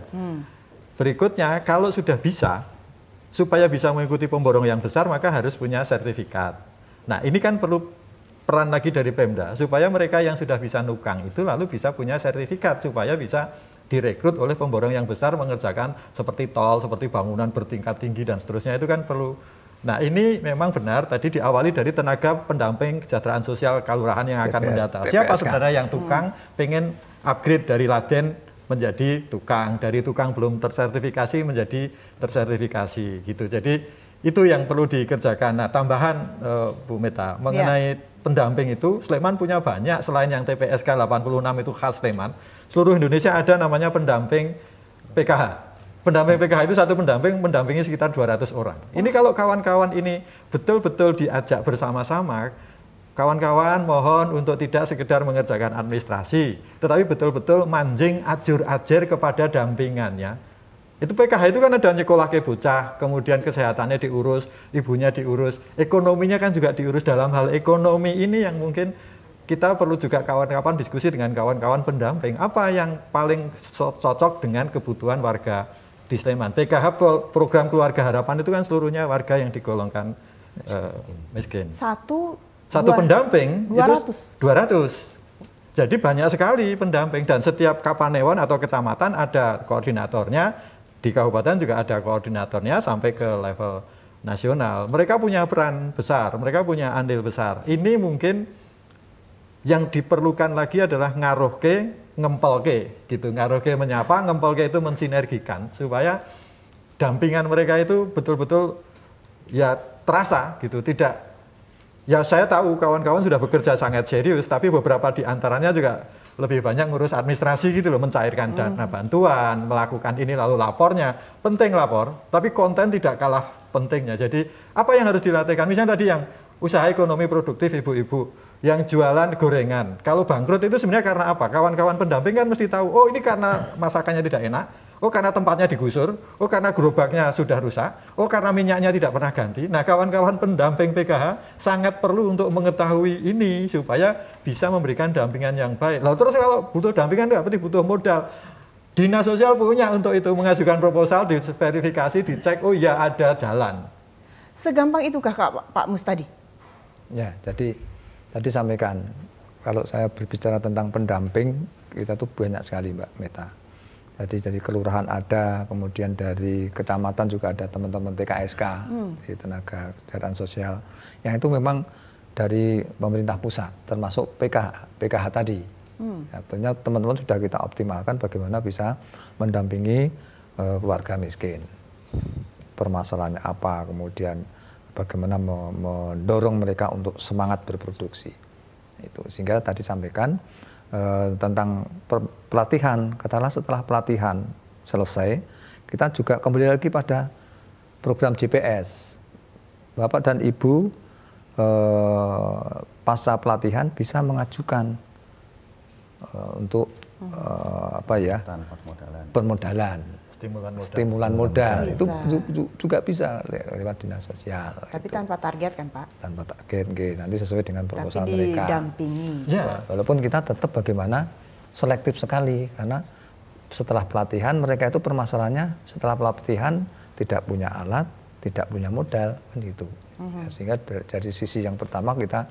Berikutnya, kalau sudah bisa, supaya bisa mengikuti pemborong yang besar maka harus punya sertifikat. Nah, ini kan perlu peran lagi dari Pemda supaya mereka yang sudah bisa nukang itu lalu bisa punya sertifikat supaya bisa direkrut oleh pemborong yang besar mengerjakan seperti tol, seperti bangunan bertingkat tinggi dan seterusnya, itu kan perlu. Nah, ini memang benar tadi diawali dari tenaga pendamping kesejahteraan sosial kelurahan yang akan mendata. Siapa sebenarnya yang tukang pengen upgrade dari laden menjadi tukang, dari tukang belum tersertifikasi menjadi tersertifikasi gitu. Jadi itu yang perlu dikerjakan. Nah, tambahan Bu Meta mengenai pendamping itu, Sleman punya banyak, selain yang TPSK 86 itu khas Sleman, seluruh Indonesia ada namanya pendamping PKH. Pendamping PKH itu satu pendamping mendampingi sekitar 200 orang. Ini kalau kawan-kawan ini betul-betul diajak bersama-sama, kawan-kawan mohon untuk tidak sekedar mengerjakan administrasi, tetapi betul-betul manjing ajur-ajer kepada dampingannya. Itu PKH itu kan ada nyekolah ke bocah, kemudian kesehatannya diurus, ibunya diurus, ekonominya kan juga diurus. Dalam hal ekonomi ini yang mungkin kita perlu juga kawan-kawan diskusi dengan kawan-kawan pendamping, apa yang paling cocok dengan kebutuhan warga di Sleman. PKH program keluarga harapan itu kan seluruhnya warga yang digolongkan miskin. Satu pendamping 200. Itu 200. Jadi banyak sekali pendamping dan setiap kapanewon atau kecamatan ada koordinatornya. Di kabupaten juga ada koordinatornya sampai ke level nasional. Mereka punya peran besar, mereka punya andil besar. Ini mungkin yang diperlukan lagi adalah ngaruhke, ngempelke gitu. Ngaruhke menyapa, ngempelke itu mensinergikan supaya dampingan mereka itu betul-betul ya terasa gitu. Tidak, ya saya tahu kawan-kawan sudah bekerja sangat serius, tapi beberapa di antaranya juga lebih banyak ngurus administrasi gitu loh, mencairkan dana bantuan, melakukan ini lalu lapornya. Penting lapor, tapi konten tidak kalah pentingnya. Jadi apa yang harus dilatihkan? Misalnya tadi yang usaha ekonomi produktif ibu-ibu yang jualan gorengan. Kalau bangkrut itu sebenarnya karena apa? Kawan-kawan pendamping kan mesti tahu, oh ini karena masakannya tidak enak, oh karena tempatnya digusur, oh karena gerobaknya sudah rusak, oh karena minyaknya tidak pernah ganti. Nah, kawan-kawan pendamping PKH sangat perlu untuk mengetahui ini supaya bisa memberikan dampingan yang baik. Lalu terus kalau butuh dampingan berarti butuh modal. Dinas sosial punya untuk itu, mengajukan proposal, diverifikasi, dicek, oh iya ada jalan. Segampang itukah Pak Mustadi? Ya, jadi tadi sampaikan, kalau saya berbicara tentang pendamping, kita tuh banyak sekali Mbak Meta. Jadi dari kelurahan ada, kemudian dari kecamatan juga ada teman-teman TKSK, di tenaga kesejahteraan sosial, yang itu memang dari pemerintah pusat, termasuk PKH tadi. Ya, tentunya teman-teman sudah kita optimalkan bagaimana bisa mendampingi keluarga miskin. Permasalahannya apa, kemudian bagaimana mendorong mereka untuk semangat berproduksi. Itu sehingga tadi sampaikan tentang pelatihan, katakanlah setelah pelatihan selesai, kita juga kembali lagi pada program JPS. Bapak dan Ibu pasca pelatihan bisa mengajukan untuk permodalan. Stimulan modal itu juga bisa lewat dinas sosial. Tapi gitu. Tanpa target kan Pak? Tanpa target, nanti sesuai dengan proposal mereka. Tapi didampingi. Ya. Walaupun kita tetap bagaimana selektif sekali karena setelah pelatihan mereka itu permasalahannya setelah pelatihan tidak punya alat, tidak punya modal kan gitu. Ya, sehingga dari sisi yang pertama kita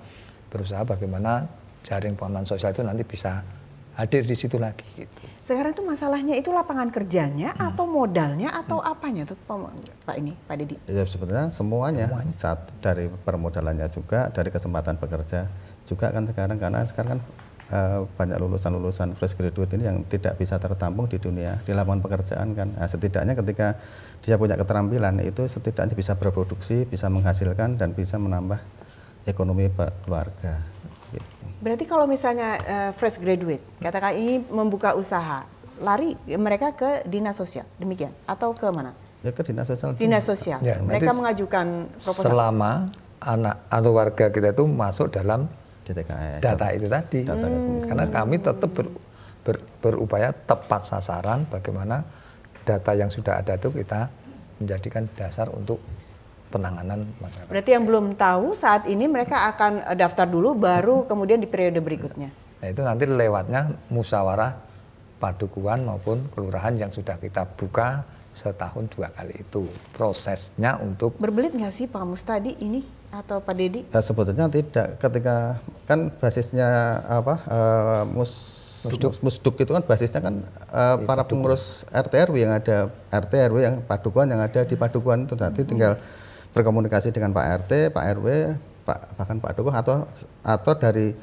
berusaha bagaimana jaring pengaman sosial itu nanti bisa hadir di situ lagi gitu. Sekarang itu masalahnya itu lapangan kerjanya atau modalnya atau apanya tuh Pak Dedi? Ya sebenarnya semuanya. Saat dari permodalannya juga, dari kesempatan bekerja juga kan sekarang karena sekarang kan banyak lulusan fresh graduate ini yang tidak bisa tertampung di dunia di lapangan pekerjaan kan. Nah, setidaknya ketika dia punya keterampilan itu setidaknya bisa berproduksi, bisa menghasilkan dan bisa menambah ekonomi keluarga. Gitu. Berarti kalau misalnya fresh graduate, katakan ini membuka usaha, lari mereka ke dinas sosial, demikian atau ke mana? Ya ke dinas sosial. Dinas sosial. Ya, mereka mengajukan proposal. Selama anak atau warga kita itu masuk dalam DTKS, data itu tadi. Karena kami tetap berupaya tepat sasaran bagaimana data yang sudah ada itu kita menjadikan dasar untuk penanganan masyarakat. Berarti yang belum tahu saat ini mereka akan daftar dulu baru kemudian di periode berikutnya. Nah itu nanti lewatnya musyawarah padukuhan maupun kelurahan yang sudah kita buka setahun 2 kali itu prosesnya untuk. Berbelit nggak sih Pak Mustadi ini atau Pak Dedi? Sebetulnya tidak, ketika kan basisnya apa Musduk itu kan basisnya kan para pengurus RT RW yang ada RT RW yang padukuhan yang ada di padukuhan itu nanti tinggal berkomunikasi dengan Pak RT, Pak RW, bahkan Pak Dukuh atau dari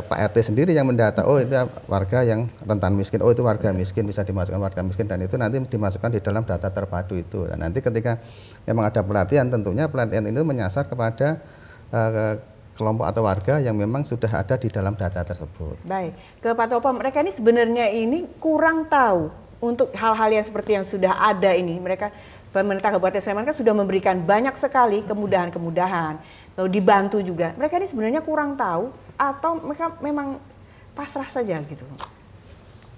Pak RT sendiri yang mendata, oh itu warga yang rentan miskin, oh itu warga miskin, bisa dimasukkan warga miskin, dan itu nanti dimasukkan di dalam data terpadu itu. Dan nanti ketika memang ada pelatihan, tentunya pelatihan itu menyasar kepada kelompok atau warga yang memang sudah ada di dalam data tersebut. Baik, ke Pak Topo, mereka ini sebenarnya ini kurang tahu untuk hal-hal yang seperti yang sudah ada ini. Mereka pemerintah Kabupaten Sleman kan sudah memberikan banyak sekali kemudahan-kemudahan, lalu dibantu juga. Mereka ini sebenarnya kurang tahu atau mereka memang pasrah saja gitu?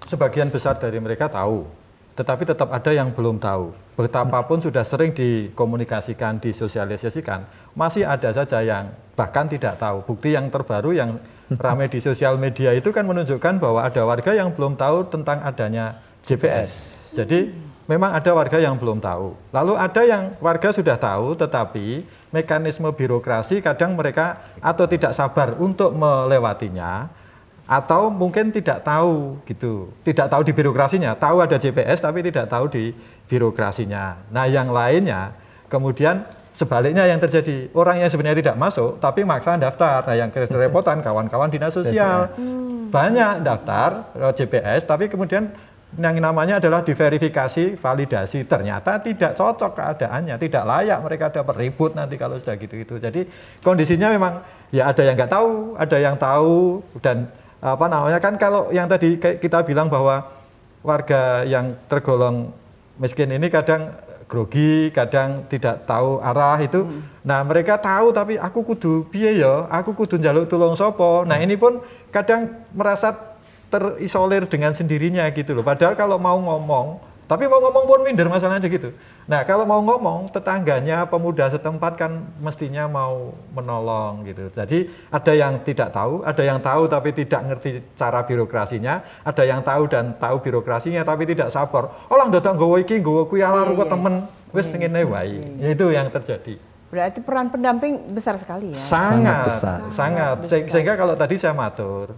Sebagian besar dari mereka tahu, tetapi tetap ada yang belum tahu. Betapapun sudah sering dikomunikasikan, disosialisasikan, masih ada saja yang bahkan tidak tahu. Bukti yang terbaru yang ramai di sosial media itu kan menunjukkan bahwa ada warga yang belum tahu tentang adanya JPS. Jadi memang ada warga yang belum tahu. Lalu ada yang warga sudah tahu, tetapi mekanisme birokrasi kadang mereka atau tidak sabar untuk melewatinya, atau mungkin tidak tahu gitu, tidak tahu di birokrasinya, tahu ada JPS tapi tidak tahu di birokrasinya. Nah yang lainnya kemudian sebaliknya yang terjadi, orang yang sebenarnya tidak masuk tapi maksa daftar. Nah yang kerepotan kawan-kawan dinas sosial banyak daftar JPS tapi kemudian yang namanya adalah diverifikasi, validasi, ternyata tidak cocok keadaannya, tidak layak, mereka dapat ribut nanti kalau sudah gitu-gitu. Jadi kondisinya memang ya ada yang nggak tahu, ada yang tahu, dan apa namanya kan kalau yang tadi kita bilang bahwa warga yang tergolong miskin ini kadang grogi, kadang tidak tahu arah itu. Nah mereka tahu tapi aku kudu piye ya, aku kudu njaluk tulung sopo. Nah ini pun kadang merasa terisolir dengan sendirinya gitu loh. Padahal kalau mau ngomong, tapi mau ngomong pun minder masalahnya gitu. Nah kalau mau ngomong, tetangganya, pemuda setempat kan mestinya mau menolong gitu. Jadi ada yang tidak tahu, ada yang tahu tapi tidak ngerti cara birokrasinya, ada yang tahu dan tahu birokrasinya tapi tidak sabar. Olah ndatang nggowo iki, nggowo kuwi ala rupa temen, wis ngene wae. Itu yang terjadi. Berarti peran pendamping besar sekali ya? Sangat. Sehingga kalau tadi saya matur,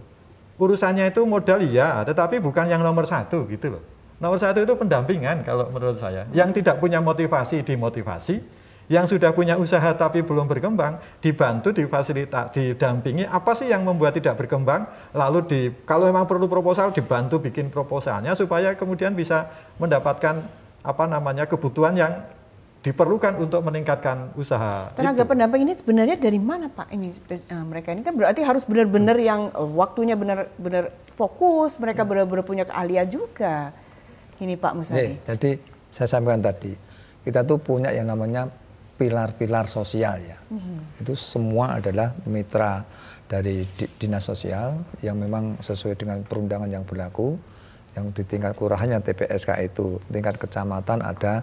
urusannya itu modal iya, tetapi bukan yang nomor satu gitu loh. Nomor satu itu pendampingan kalau menurut saya. Yang tidak punya motivasi dimotivasi, yang sudah punya usaha tapi belum berkembang dibantu, difasilitasi, didampingi. Apa sih yang membuat tidak berkembang? Lalu kalau memang perlu proposal dibantu bikin proposalnya supaya kemudian bisa mendapatkan apa namanya kebutuhan yang diperlukan untuk meningkatkan usaha. Tenaga pendamping ini sebenarnya dari mana Pak? Ini mereka ini kan berarti harus benar-benar yang waktunya benar-benar fokus, mereka benar-benar punya keahlian juga. Ini Pak Mustadi. Jadi saya sampaikan tadi, kita tuh punya yang namanya pilar-pilar sosial ya. Itu semua adalah mitra dari dinas sosial yang memang sesuai dengan perundangan yang berlaku. Yang di tingkat kelurahannya TPSK itu, tingkat kecamatan ada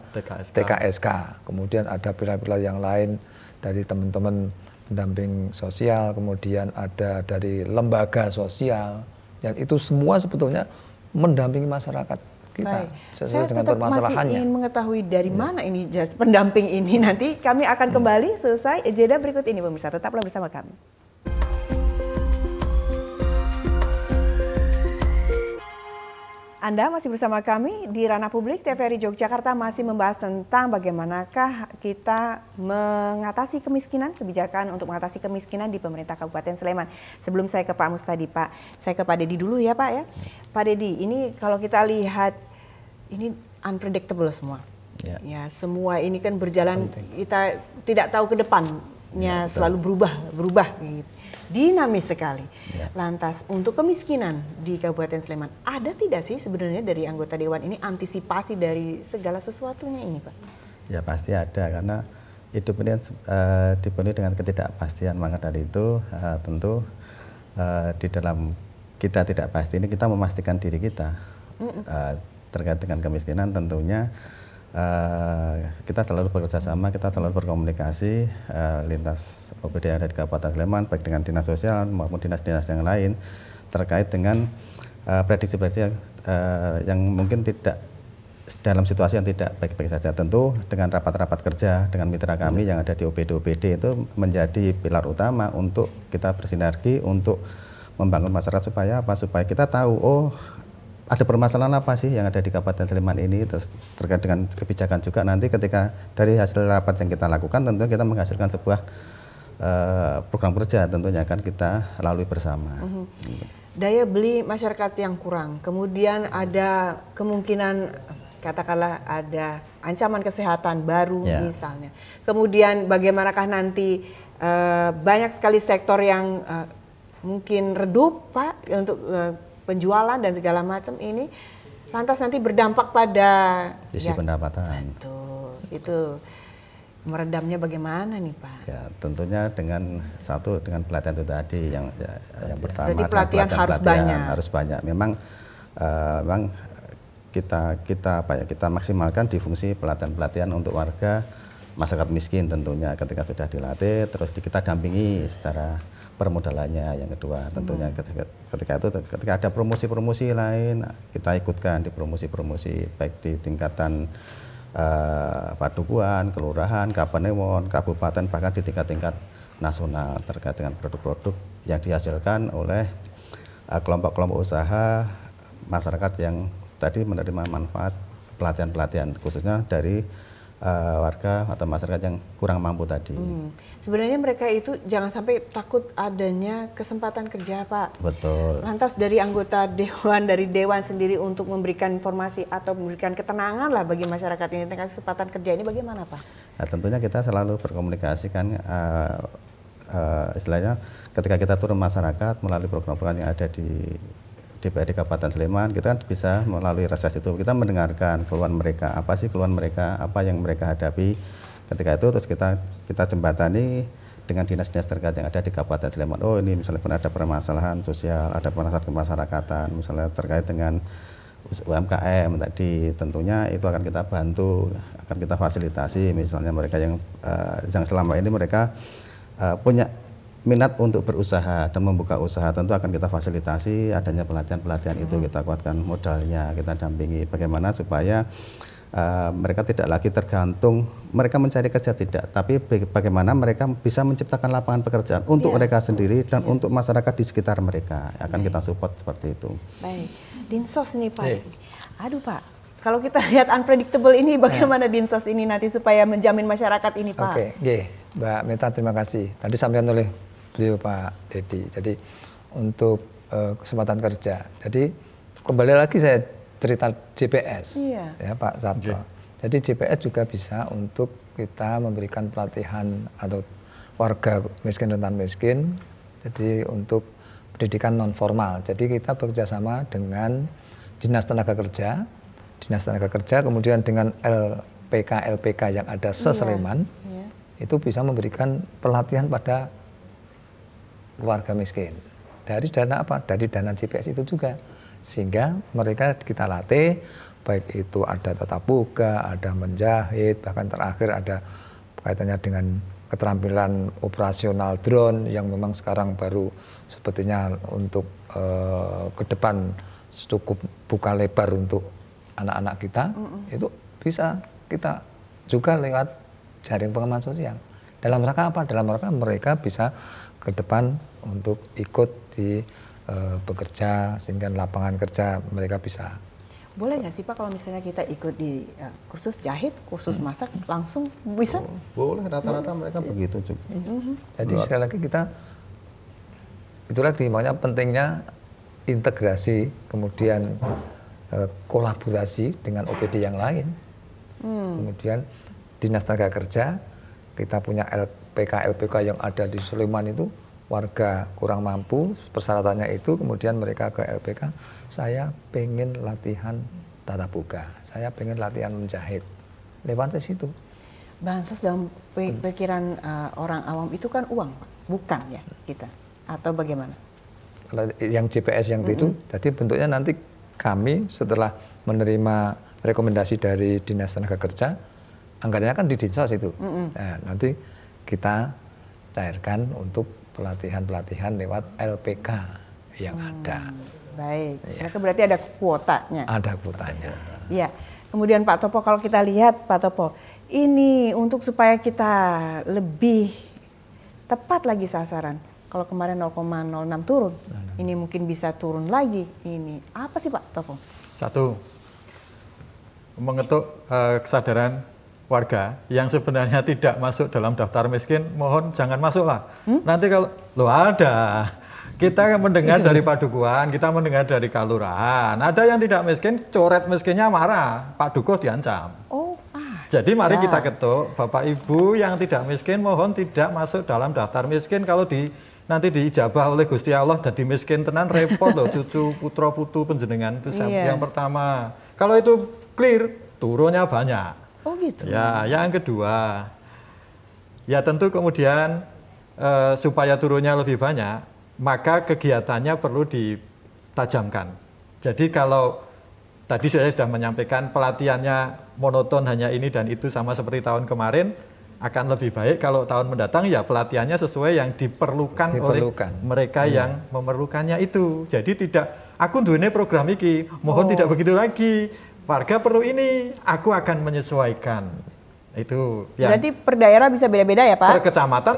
TKSK. Kemudian ada pilar-pilar yang lain dari teman-teman pendamping sosial, kemudian ada dari lembaga sosial, Dan itu semua sebetulnya mendampingi masyarakat kita sesuai dengan permasalahannya. Saya ingin mengetahui dari mana ini pendamping ini. Nanti kami akan kembali selesai jeda berikut ini pemirsa. Tetaplah bersama kami. Anda masih bersama kami di Ranah Publik. TVRI Yogyakarta masih membahas tentang bagaimanakah kita mengatasi kemiskinan, kebijakan untuk mengatasi kemiskinan di pemerintah Kabupaten Sleman. Sebelum saya ke Pak Mustadi, Pak, saya ke Pak Dedi dulu ya Pak ya. Pak Dedi, ini kalau kita lihat ini unpredictable semua. Ya, semua ini kan berjalan, kita tidak tahu ke depannya, selalu berubah gitu. Dinamis sekali. Lantas untuk kemiskinan di Kabupaten Sleman, ada tidak sih sebenarnya dari anggota Dewan ini antisipasi dari segala sesuatunya ini Pak? Ya pasti ada, karena hidup ini dipenuhi dengan ketidakpastian. Maka dari itu tentu di dalam kita tidak pasti ini kita memastikan diri kita terkait dengan kemiskinan. Tentunya kita selalu bekerja sama, kita selalu berkomunikasi lintas OPD yang ada di Kabupaten Sleman, baik dengan dinas sosial maupun dinas-dinas yang lain terkait dengan prediksi-prediksi yang mungkin tidak dalam situasi yang tidak baik-baik saja. Tentu dengan rapat-rapat kerja dengan mitra kami yang ada di OPD-OPD itu menjadi pilar utama untuk kita bersinergi untuk membangun masyarakat supaya apa? Supaya kita tahu ada permasalahan apa sih yang ada di Kabupaten Sleman ini, terkait dengan kebijakan juga. Nanti ketika dari hasil rapat yang kita lakukan, tentunya kita menghasilkan sebuah program kerja tentunya akan kita lalui bersama. Daya beli masyarakat yang kurang, kemudian ada kemungkinan katakanlah ada ancaman kesehatan baru misalnya. Kemudian bagaimanakah nanti banyak sekali sektor yang mungkin redup Pak untuk penjualan dan segala macam ini, lantas nanti berdampak pada sisi pendapatan. Betul, itu meredamnya bagaimana nih Pak? Ya tentunya dengan pelatihan itu tadi yang pertama. Berarti pelatihan harus banyak. Memang kita maksimalkan di fungsi pelatihan untuk warga masyarakat miskin tentunya. Ketika sudah dilatih, terus kita dampingi secara permodalannya. Yang kedua tentunya ketika ada promosi-promosi lain, kita ikutkan di promosi-promosi baik di tingkatan padukuhan, kelurahan, kabupaten, bahkan di tingkat-tingkat nasional terkait dengan produk-produk yang dihasilkan oleh kelompok-kelompok usaha masyarakat yang tadi menerima manfaat pelatihan-pelatihan khususnya dari warga atau masyarakat yang kurang mampu tadi. Sebenarnya mereka itu jangan sampai takut adanya kesempatan kerja Pak. Betul. Lantas dari anggota Dewan, dari Dewan sendiri untuk memberikan informasi atau memberikan ketenangan lah bagi masyarakat ini tentang kesempatan kerja ini bagaimana Pak? Nah, tentunya kita selalu berkomunikasi kan istilahnya ketika kita turun masyarakat melalui program-program yang ada di DPRD Kabupaten Sleman, kita kan bisa melalui reses itu kita mendengarkan keluhan mereka, apa sih keluhan mereka, apa yang mereka hadapi. Ketika itu terus kita jembatani dengan dinas-dinas terkait yang ada di Kabupaten Sleman. Oh ini misalnya pun ada permasalahan sosial, ada permasalahan kemasyarakatan, misalnya terkait dengan UMKM tadi, tentunya itu akan kita bantu, akan kita fasilitasi. Misalnya mereka yang selama ini mereka punya minat untuk berusaha dan membuka usaha, tentu akan kita fasilitasi adanya pelatihan-pelatihan itu, kita kuatkan modalnya, kita dampingi bagaimana supaya mereka tidak lagi tergantung mereka mencari kerja tidak, tapi bagaimana mereka bisa menciptakan lapangan pekerjaan untuk mereka sendiri dan untuk masyarakat di sekitar mereka, akan kita support seperti itu. Baik, Dinsos nih Pak. Aduh Pak, kalau kita lihat unpredictable ini bagaimana Dinsos ini nanti supaya menjamin masyarakat ini Pak? Oke, Mbak Meta terima kasih. Tadi sampaikan oleh beliau Pak Dedi. Jadi untuk kesempatan kerja. Jadi kembali lagi saya cerita JPS, ya Pak Sabto. Jadi JPS juga bisa untuk kita memberikan pelatihan atau warga miskin rentan miskin. Jadi untuk pendidikan non formal. Jadi kita bekerjasama dengan Dinas Tenaga Kerja, kemudian dengan LPK yang ada se-Sleman, itu bisa memberikan pelatihan pada keluarga miskin. Dari dana apa? Dari dana JPS itu juga. Sehingga mereka kita latih, baik itu ada tatap muka, ada menjahit, bahkan terakhir ada kaitannya dengan keterampilan operasional drone yang memang sekarang baru sepertinya untuk ke depan cukup buka lebar untuk anak-anak kita, itu bisa kita juga lewat jaring pengaman sosial. Dalam rangka apa? Dalam rangka mereka bisa ke depan untuk ikut di bekerja, sehingga lapangan kerja mereka bisa. Boleh nggak sih Pak kalau misalnya kita ikut di kursus jahit, kursus masak, langsung bisa? Boleh, rata-rata mereka begitu juga. Jadi sekali lagi kita, itulah makanya pentingnya integrasi, kemudian kolaborasi dengan OPD yang lain. Kemudian Dinas Tenaga Kerja, kita punya LPK yang ada di Sleman itu, warga kurang mampu, persyaratannya itu, kemudian mereka ke LPK, saya pengen latihan tata boga, saya pengen latihan menjahit, lewat situ. Bansos dalam pikiran orang awam itu kan uang, Pak, bukan ya kita, atau bagaimana? Yang JPS yang itu, jadi bentuknya nanti kami setelah menerima rekomendasi dari Dinas Tenaga Kerja, anggarannya kan di Dinsos itu, nah, nanti kita cairkan untuk pelatihan-pelatihan lewat LPK yang ada. Baik, mereka berarti ada kuotanya. Ada kuotanya. Ya, kemudian Pak Topo, kalau kita lihat Pak Topo, ini untuk supaya kita lebih tepat lagi sasaran. Kalau kemarin 0,06 turun, ini mungkin bisa turun lagi. Ini apa sih Pak Topo? Satu, mengetuk kesadaran warga yang sebenarnya tidak masuk dalam daftar miskin, mohon jangan masuklah. Nanti kalau lo ada, kita mendengar dari Padukuhan, kita mendengar dari Kalurahan, ada yang tidak miskin, coret miskinnya marah, Pak Dukuh diancam. Jadi mari kita ketuk, Bapak Ibu yang tidak miskin, mohon tidak masuk dalam daftar miskin. Kalau nanti diijabah oleh Gusti Allah jadi miskin tenan, repot loh, cucu putra putu penjenengan itu yang pertama. Kalau itu clear, turunnya banyak. Oh gitu. Ya, yang kedua, ya tentu kemudian supaya turunnya lebih banyak, maka kegiatannya perlu ditajamkan. Jadi kalau tadi saya sudah menyampaikan pelatihannya monoton hanya ini dan itu sama seperti tahun kemarin, akan lebih baik kalau tahun mendatang ya pelatihannya sesuai yang diperlukan oleh mereka yang memerlukannya itu. Jadi tidak, aku duwe program iki, mohon tidak begitu lagi. Warga perlu ini, aku akan menyesuaikan. Itu. Berarti per daerah bisa beda-beda ya Pak? Per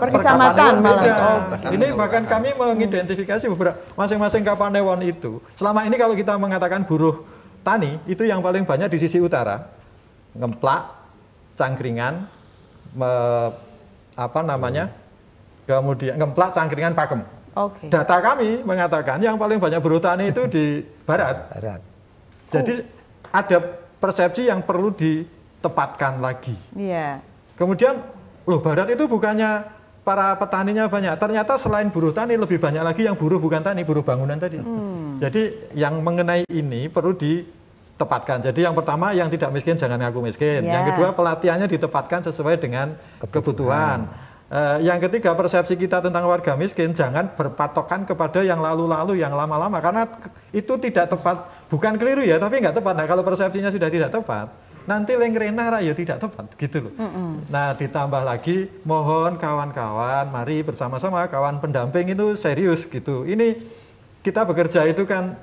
kecamatan malah. Ini bahkan kami mengidentifikasi beberapa masing-masing kapanewon itu. Selama ini kalau kita mengatakan buruh tani, itu yang paling banyak di sisi utara. Ngemplak, cangkringan, kemudian ngemplak, cangkringan, pakem. Data kami mengatakan yang paling banyak buruh tani itu di barat. Jadi ada persepsi yang perlu ditepatkan lagi. Iya. Kemudian, loh barat itu bukannya para petaninya banyak. Ternyata selain buruh tani lebih banyak lagi yang buruh bukan tani, buruh bangunan tadi. Jadi yang mengenai ini perlu ditepatkan. Jadi yang pertama yang tidak miskin jangan ngaku miskin. Yang kedua pelatihannya ditepatkan sesuai dengan kebutuhan. Yang ketiga, persepsi kita tentang warga miskin jangan berpatokan kepada yang lalu-lalu, yang lama-lama, karena itu tidak tepat, bukan keliru ya, tapi nggak tepat. Nah kalau persepsinya sudah tidak tepat, nanti lengrenah ya tidak tepat, gitu loh. Nah ditambah lagi, mohon kawan-kawan, mari bersama-sama, kawan pendamping itu serius gitu. Ini kita bekerja itu kan,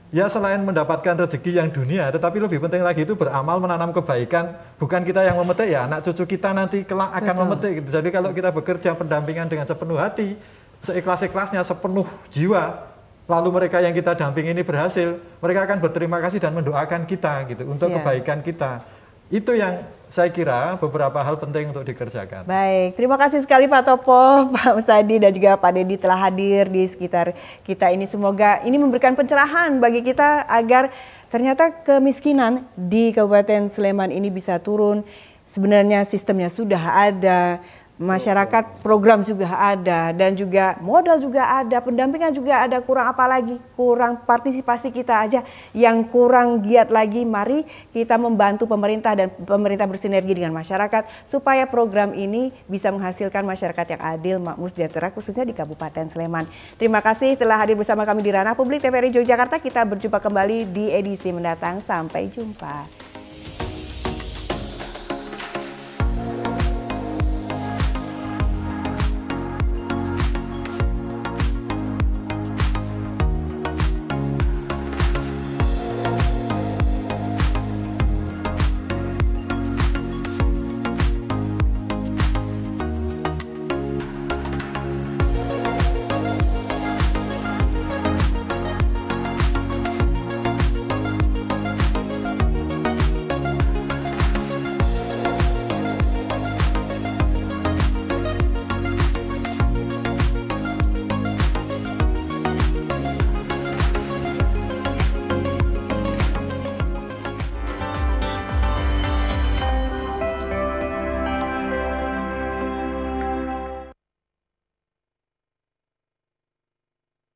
ya selain mendapatkan rezeki yang dunia, tetapi lebih penting lagi itu beramal menanam kebaikan. Bukan kita yang memetik ya, anak cucu kita nanti kelak akan memetik. Gitu. Jadi kalau kita bekerja pendampingan dengan sepenuh hati, seikhlas-ikhlasnya, sepenuh jiwa, lalu mereka yang kita dampingi ini berhasil, mereka akan berterima kasih dan mendoakan kita gitu untuk kebaikan kita. Itu yang saya kira beberapa hal penting untuk dikerjakan. Baik, terima kasih sekali Pak Topo, Pak Usadi dan juga Pak Dedi telah hadir di sekitar kita ini. Semoga ini memberikan pencerahan bagi kita agar ternyata kemiskinan di Kabupaten Sleman ini bisa turun. Sebenarnya sistemnya sudah ada, masyarakat program juga ada, dan juga modal juga ada, pendampingan juga ada. Kurang apa lagi? Kurang partisipasi kita aja yang kurang giat lagi. Mari kita membantu pemerintah dan pemerintah bersinergi dengan masyarakat supaya program ini bisa menghasilkan masyarakat yang adil, makmur, sejahtera, khususnya di Kabupaten Sleman. Terima kasih telah hadir bersama kami di Ranah Publik TVRI Yogyakarta. Kita berjumpa kembali di edisi mendatang. Sampai jumpa.